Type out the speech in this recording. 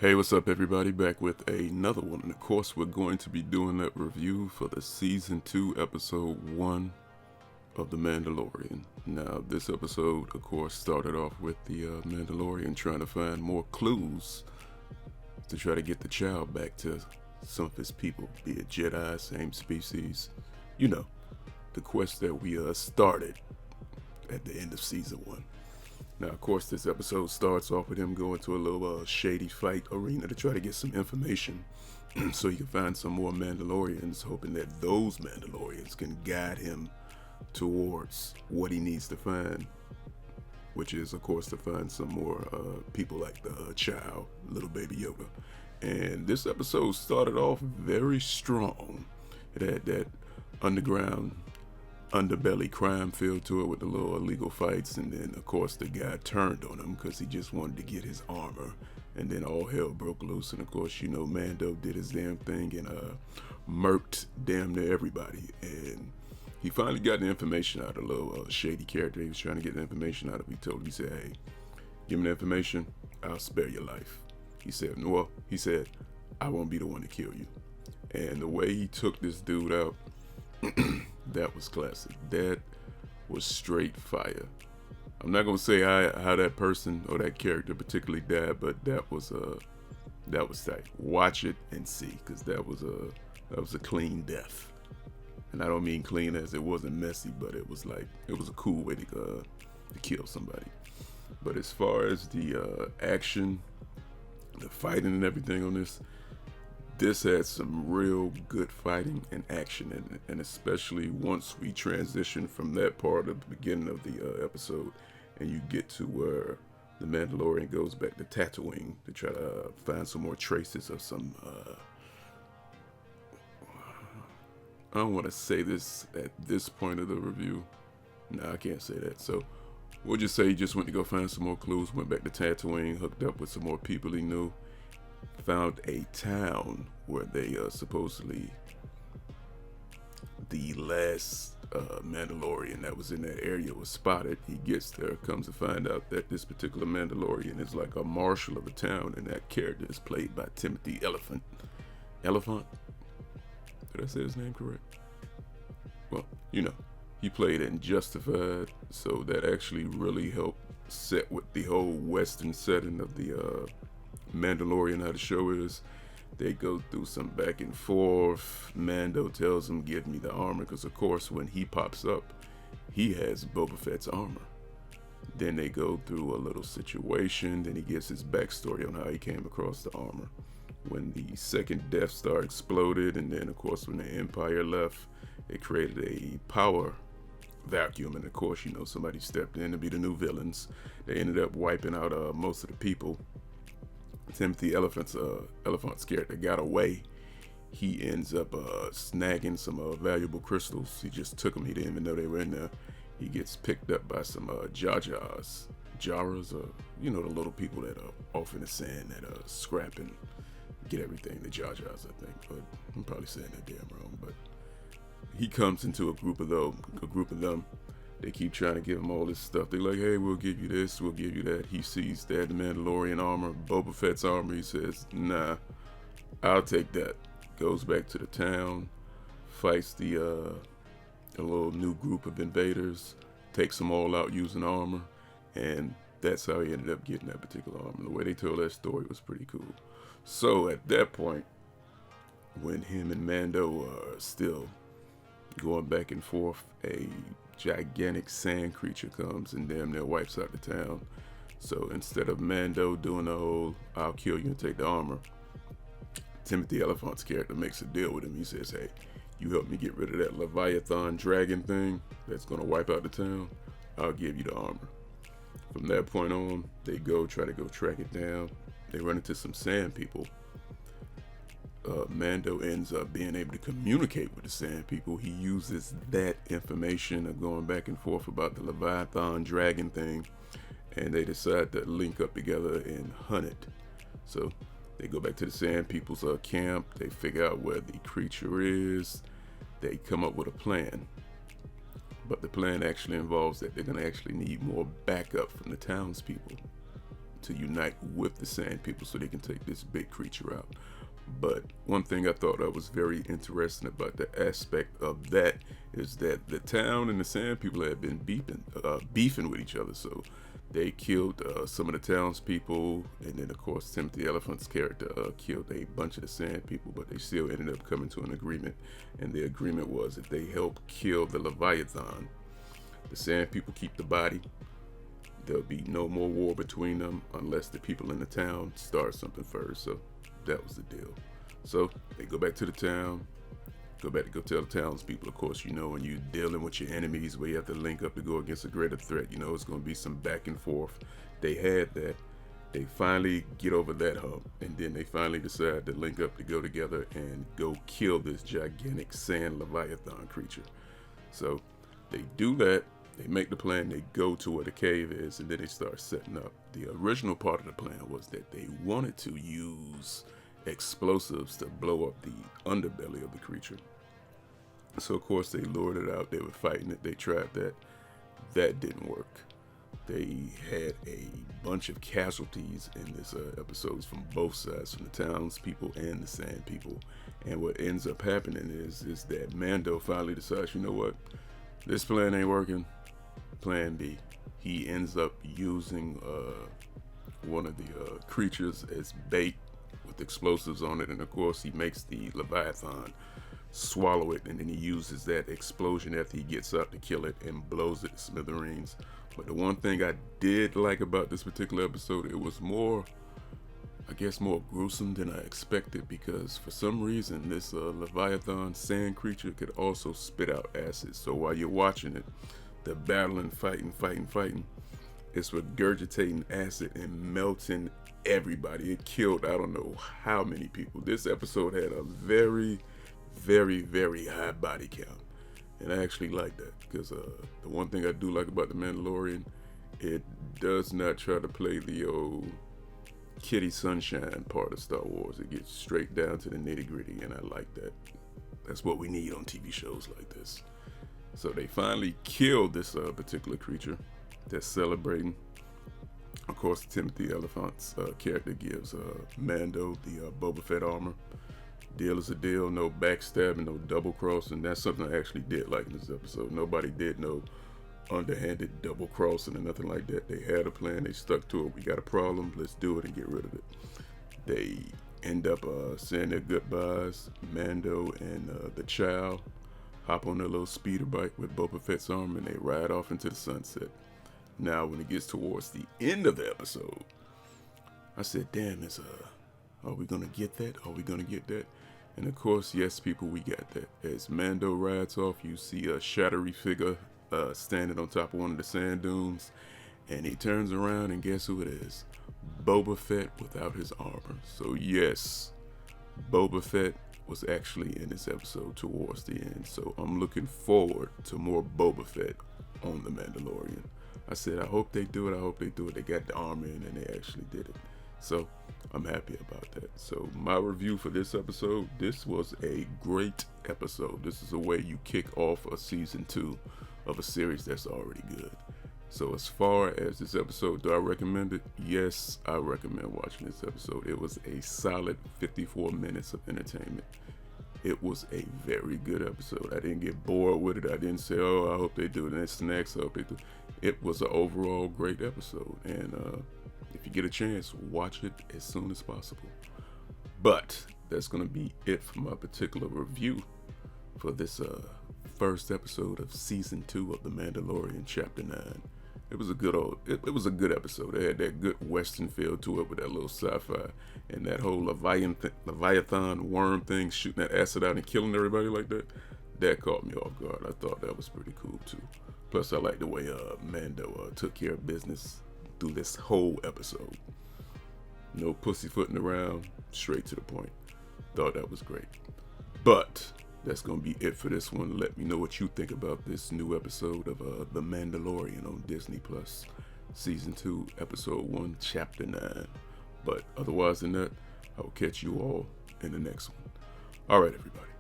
Hey, what's up, everybody? Back with another one. And of course, we're going to be doing that review for the Season 2, Episode 1 of The Mandalorian. Now, this episode, of course, started off with the Mandalorian trying to find more clues to try to get the child back to some of his people, be it Jedi, same species. You know, the quest that we started at the end of Season 1. Now, of course, this episode starts off with him going to a little shady fight arena to try to get some information so he can find some more Mandalorians, hoping that those Mandalorians can guide him towards what he needs to find, which is, of course, to find some more people like the child, little baby Yoda. And this episode started off very strong. It had that underbelly crime feel to it with the little illegal fights, and then of course the guy turned on him because he just wanted to get his armor, and then all hell broke loose. And of course, you know, Mando did his damn thing and murked damn near everybody, and he finally got the information out of the little shady character he was trying to get the information out of. He told him, he said, hey, give me the information, I'll spare your life. He said, well, he said, I won't be the one to kill you. And the way he took this dude out, that was classic. That was straight fire. I'm not gonna say how that person or that character particularly died, but that was tight. Watch it and see, because that was a clean death. And I don't mean clean as it wasn't messy, but it was a cool way to kill somebody. But as far as the action, the fighting and everything on this had some real good fighting and action in it, and especially once we transition from that part of the beginning of the episode and you get to where the Mandalorian goes back to Tatooine to try to find some more traces of some I don't want to say this at this point of the review. No, I can't say that. So we'll just say he just went to go find some more clues, went back to Tatooine, hooked up with some more people he knew, found a town where they supposedly the last Mandalorian that was in that area was spotted. He gets there, comes to find out that this particular Mandalorian is like a marshal of the town, and that character is played by Timothy Elephant. Did I say his name correct? Well, you know, he played in Justified, so that actually really helped set with the whole Western setting of the Mandalorian, how the show is. They go through some back and forth. Mando tells him, give me the armor, because of course when he pops up, he has Boba Fett's armor. Then they go through a little situation, then he gives his backstory on how he came across the armor. When the second Death Star exploded, and then of course when the Empire left, it created a power vacuum, and of course, you know, somebody stepped in to be the new villains. They ended up wiping out most of the people. Timothy Elephant's character got away. He ends up snagging some valuable crystals. He just took them. He didn't even know they were in there. He gets picked up by some Jaras, you know, the little people that are off in the sand that scrap and get everything. The Jaras, I think, but I'm probably saying that damn wrong. But he comes into a group of them. They keep trying to give him all this stuff. They're like, hey, we'll give you this, we'll give you that. He sees that the Mandalorian armor, Boba Fett's armor. He says, nah, I'll take that. Goes back to the town, fights the a little new group of invaders, takes them all out using armor, and that's how he ended up getting that particular armor. The way they told that story was pretty cool. So at that point, when him and Mando are still going back and forth, a gigantic sand creature comes and damn near wipes out the town. So instead of Mando doing the whole I'll kill you and take the armor, Timothy Elephant's character makes a deal with him. He says, hey, you help me get rid of that Leviathan dragon thing that's gonna wipe out the town, I'll give you the armor. From that point on, they try to go track it down. They run into some sand people. Mando ends up being able to communicate with the sand people. He uses that information of going back and forth about the Leviathan dragon thing, and they decide to link up together and hunt it. So they go back to the sand people's camp. They figure out where the creature is. They come up with a plan. But the plan actually involves that they're going to actually need more backup from the townspeople. to unite with the Sand People so they can take this big creature out. But one thing I thought that was very interesting about the aspect of that is that the town and the Sand People had been beefing with each other. So they killed some of the townspeople, and then of course Timothy Elephant's character killed a bunch of the Sand People, but they still ended up coming to an agreement. And the agreement was that they help kill the Leviathan. The Sand People keep the body. There'll be no more war between them unless the people in the town start something first. So that was the deal. So they go back to the town, go tell the townspeople. Of course, you know, when you're dealing with your enemies where you have to link up to go against a greater threat, you know, it's going to be some back and forth. They had that. They finally get over that hump, and then they finally decide to link up to go together and go kill this gigantic sand Leviathan creature. So they do that. They make the plan, they go to where the cave is, and then they start setting up. The original part of the plan was that they wanted to use explosives to blow up the underbelly of the creature. So of course they lured it out, they were fighting it, they tried that. That didn't work. They had a bunch of casualties in this episodes from both sides, from the townspeople and the Sand People. And what ends up happening is that Mando finally decides, you know what, this plan ain't working. Plan B. He ends up using one of the creatures as bait with explosives on it, and of course he makes the Leviathan swallow it, and then he uses that explosion after he gets up to kill it and blows it to smithereens. But the one thing I did like about this particular episode, it was more, I guess, more gruesome than I expected, because for some reason this Leviathan sand creature could also spit out acid. So while you're watching it, the battling, fighting, it's regurgitating acid and melting everybody. It killed, I don't know how many people. This episode had a very, very, very high body count. And I actually like that, because the one thing I do like about The Mandalorian, it does not try to play the old Kitty Sunshine part of Star Wars. It gets straight down to the nitty gritty, and I like that. That's what we need on TV shows like this. So they finally killed this particular creature. They're celebrating. Of course, Timothy Elephant's character gives Mando the Boba Fett armor. Deal is a deal, no backstabbing, no double crossing. That's something I actually did like in this episode. Nobody did no underhanded double crossing or nothing like that. They had a plan, they stuck to it. We got a problem, let's do it and get rid of it. They end up saying their goodbyes. Mando and the child hop on their little speeder bike with Boba Fett's arm, and they ride off into the sunset. Now, when it gets towards the end of the episode, I said, damn, are we gonna get that? Are we gonna get that? And of course, yes, people, we got that. As Mando rides off, you see a shadowy figure standing on top of one of the sand dunes, and he turns around, and guess who it is? Boba Fett without his armor. So yes, Boba Fett was actually in this episode towards the end. So I'm looking forward to more Boba Fett on The Mandalorian. I said, I hope they do it. I hope they do it. They got the armor in, and they actually did it. So I'm happy about that. So my review for this episode, this was a great episode. This is a way you kick off a season 2 of a series that's already good. So as far as this episode, do I recommend it? Yes, I recommend watching this episode. It was a solid 54 minutes of entertainment. It was a very good episode. I didn't get bored with it. I didn't say, oh, I hope they do the next. I hope they do. It was an overall great episode. And if you get a chance, watch it as soon as possible. But that's going to be it for my particular review for this first episode of season 2 of The Mandalorian Chapter 9. It was a good episode. It had that good Western feel to it with that little sci-fi and that whole Leviathan worm thing shooting that acid out and killing everybody like that. That caught me off guard. I thought that was pretty cool too. Plus, I like the way Mando took care of business through this whole episode. No pussyfooting around, straight to the point. Thought that was great. But that's going to be it for this one. Let me know what you think about this new episode of The Mandalorian on Disney Plus, Season 2, Episode 1, Chapter 9. But otherwise than that, I will catch you all in the next one. All right, everybody.